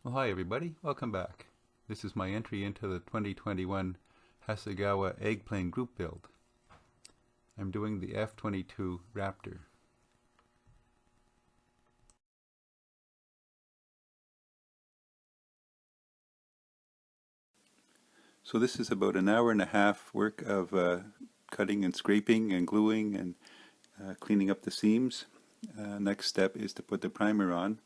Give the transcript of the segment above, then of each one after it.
Well, hi everybody, welcome back. This is my entry into the 2021 Hasegawa eggplane group build. I'm doing the F-22 Raptor. So this is about an hour and a half work of cutting and scraping and gluing and cleaning up the seams. Next step is to put the primer on.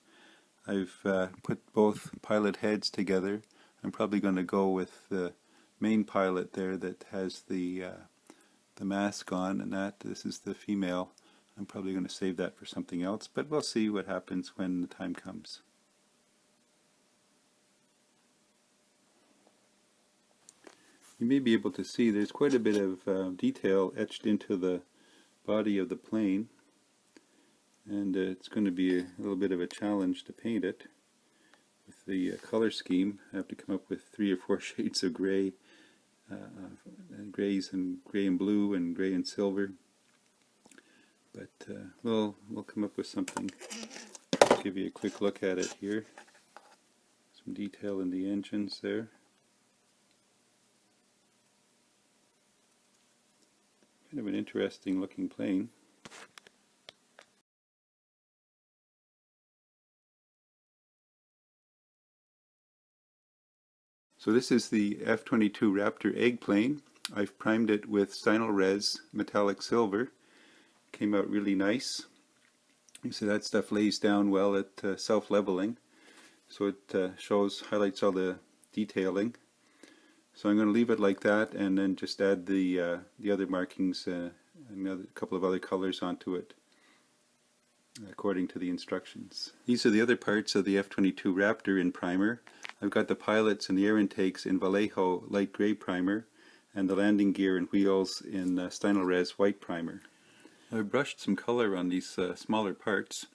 I've put both pilot heads together. I'm probably going to go with the main pilot there that has the mask on, and this is the female. I'm probably going to save that for something else, but we'll see what happens when the time comes. You may be able to see there's quite a bit of detail etched into the body of the plane, and it's going to be a little bit of a challenge to paint it. With the color scheme, I have to come up with 3 or 4 shades of gray, grays and gray and blue and gray and silver. But we'll come up with something. I'll give you a quick look at it here. Some detail in the engines there. Kind of an interesting looking plane. So this is the F-22 Raptor egg plane. I've primed it with Stynylrez metallic silver. Came out really nice. You see that stuff lays down well at self-leveling. So it highlights all the detailing. So I'm going to leave it like that and then just add the other markings, a couple of other colors onto it according to the instructions. These are the other parts of the F-22 Raptor in primer. I've got the pilots and the air intakes in Vallejo light gray primer and the landing gear and wheels in Stynylrez white primer. I brushed some color on these smaller parts.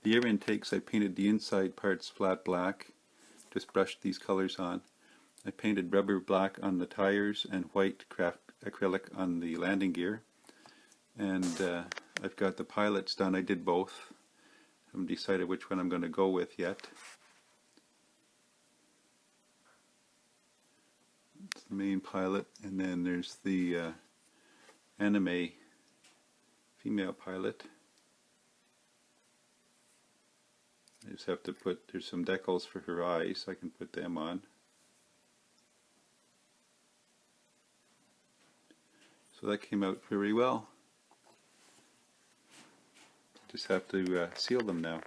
The air intakes, I painted the inside parts flat black, just brushed these colors on. I painted rubber black on the tires and white craft acrylic on the landing gear. And I've got the pilots done. I did both. I haven't decided which one I'm going to go with yet. It's the main pilot, and then there's the anime female pilot. I just have to there's some decals for her eyes. I can put them on. So that came out very well. Just have to seal them now.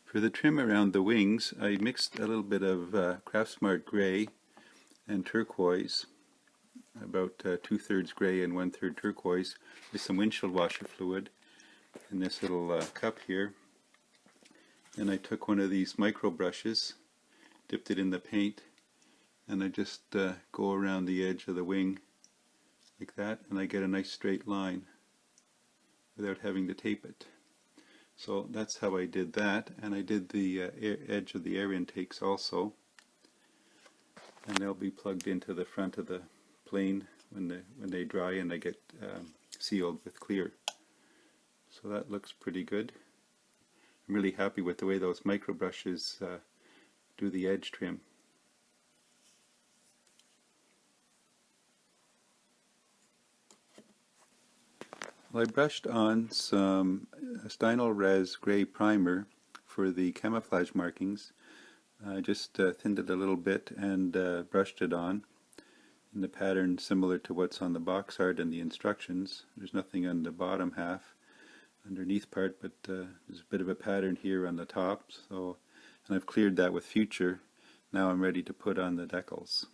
For the trim around the wings, I mixed a little bit of Craftsmart gray and turquoise, about 2/3 gray and 1/3 turquoise, with some windshield washer fluid in this little cup here. And I took one of these micro brushes, dipped it in the paint, and I just go around the edge of the wing like that, and I get a nice straight line without having to tape it. So that's how I did that, and I did the edge of the air intakes also, and they'll be plugged into the front of the plane when they dry and they get sealed with clear. So that looks pretty good. I'm really happy with the way those micro brushes do the edge trim. Well, I brushed on some Stynylrez gray primer for the camouflage markings. I just thinned it a little bit and brushed it on in the pattern similar to what's on the box art and the instructions. There's nothing on the bottom half, underneath part, but there's a bit of a pattern here on the top. And I've cleared that with Future. Now I'm ready to put on the decals.